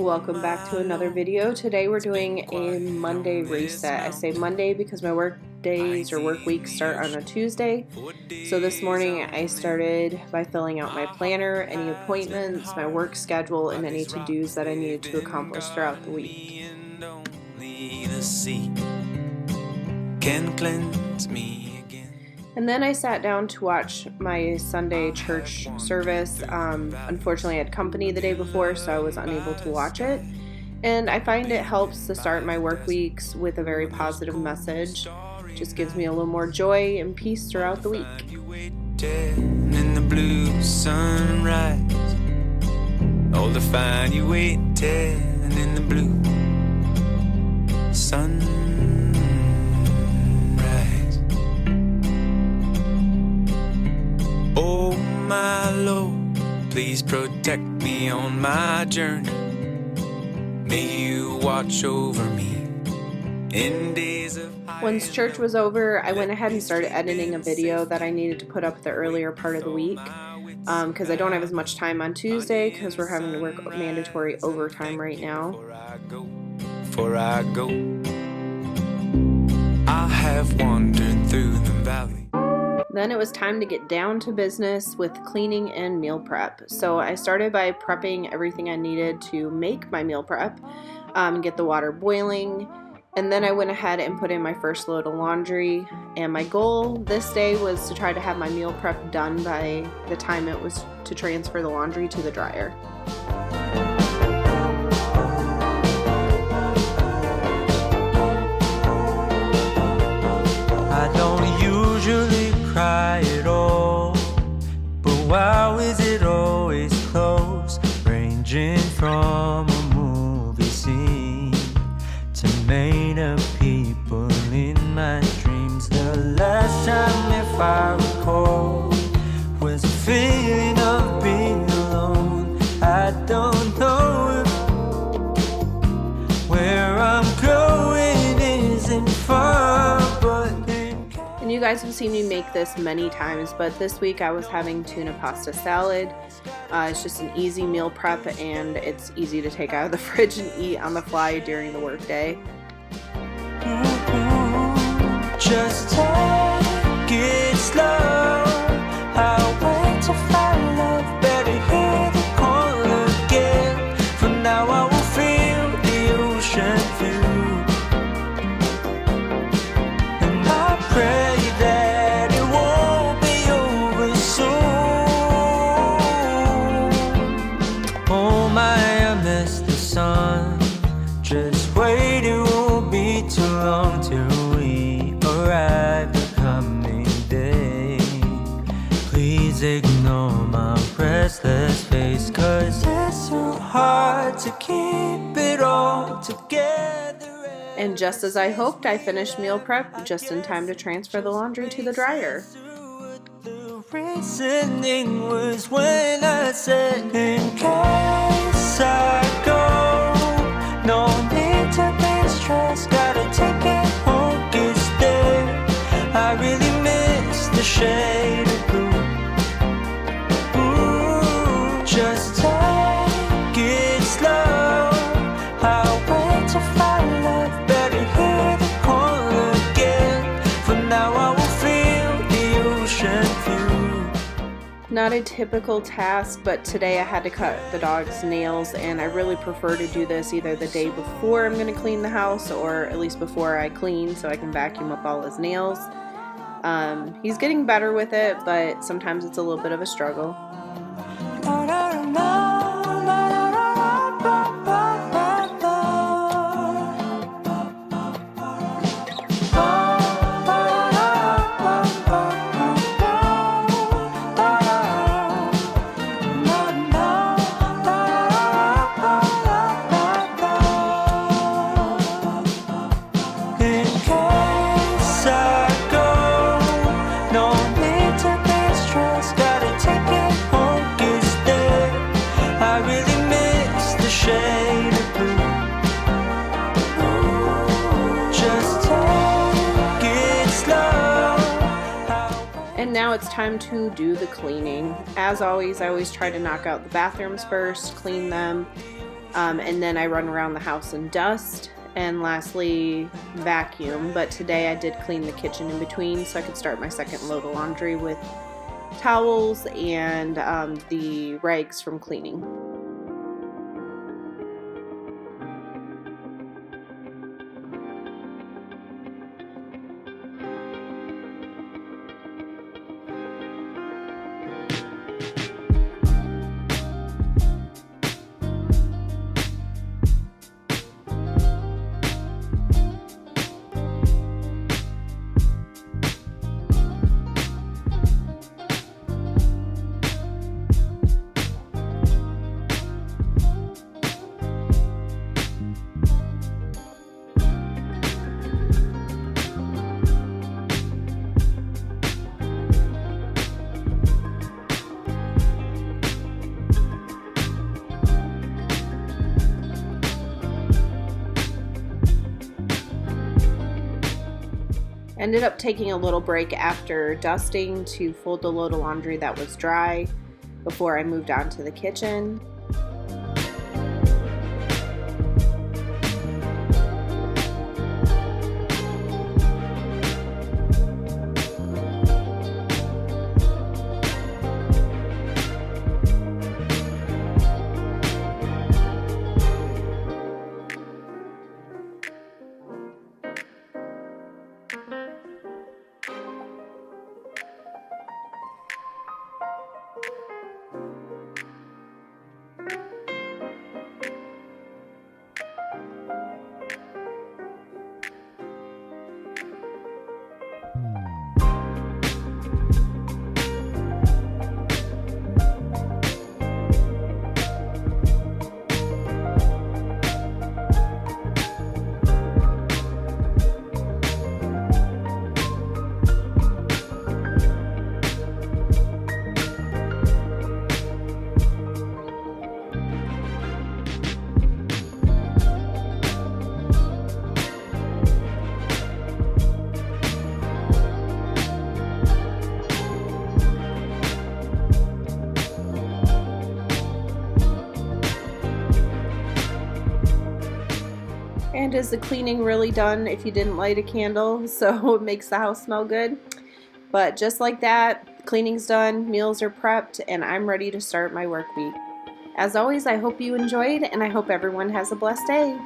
Welcome back to another video. Today we're doing a Monday reset. I say Monday because my work days or work weeks start on a Tuesday. So this morning I started by filling out my planner, any appointments, my work schedule, and any to-dos that I needed to accomplish throughout the week. And then I sat down to watch my Sunday church service. Unfortunately, I had company the day before, so I was unable to watch it. And I find it helps to start my work weeks with a very positive message. It just gives me a little more joy and peace throughout the week. In the blue sunrise, all the fine you waited in the blue sunrise. Oh my Lord, please protect me on my journey. May you watch over me in days of Once church was over, I went ahead and started editing a video that I needed to put up the earlier part of the week because I don't have as much time on Tuesday because we're having to work mandatory overtime right now. Before I go, I have wandered through the valley. Then it was time to get down to business with cleaning and meal prep. So I started by prepping everything I needed to make my meal prep, get the water boiling, and then I went ahead and put in my first load of laundry. And my goal this day was to try to have my meal prep done by the time it was to transfer the laundry to the dryer. I don't usually cry at all, but wow, is it always close, ranging from a movie scene to made up people in my dreams. The last time, if I recall, was a feeling of being alone. I don't know if where I'm going isn't far, but and you guys have seen me make this many times, but this week I was having tuna pasta salad. It's just an easy meal prep and it's easy to take out of the fridge and eat on the fly during the workday. Just take it slow. I'll wait to find love. Better hear the call again. For now I will feel the ocean view, and I pray that it won't be over soon. Oh my, I miss the sun. Just wait, it won't be too long till we arrive the coming day. Please ignore my restless face, 'cause it's so hard to keep it all together. And just as I hoped, I finished meal prep just in time to transfer the laundry to the dryer. The reasoning was when I said, in case I go, no need to be stressed, gotta take it home, it's there. I really miss the shade of blue. Ooh, just take it slow. I'll wait to find love. Better hear the call again. For now I will feel the ocean view. Not a typical task, but today I had to cut the dog's nails, and I really prefer to do this either the day before I'm going to clean the house or at least before I clean so I can vacuum up all his nails. He's getting better with it, but sometimes it's a little bit of a struggle. And now it's time to do the cleaning. As always, I always try to knock out the bathrooms first, clean them, And then I run around the house and dust, and lastly vacuum. But today I did clean the kitchen in between so I could start my second load of laundry with towels and the rags from cleaning. Ended up taking a little break after dusting to fold the load of laundry that was dry before I moved on to the kitchen. And is the cleaning really done if you didn't light a candle? So it makes the house smell good. But just like that, cleaning's done, meals are prepped, and I'm ready to start my work week. As always, I hope you enjoyed, and I hope everyone has a blessed day.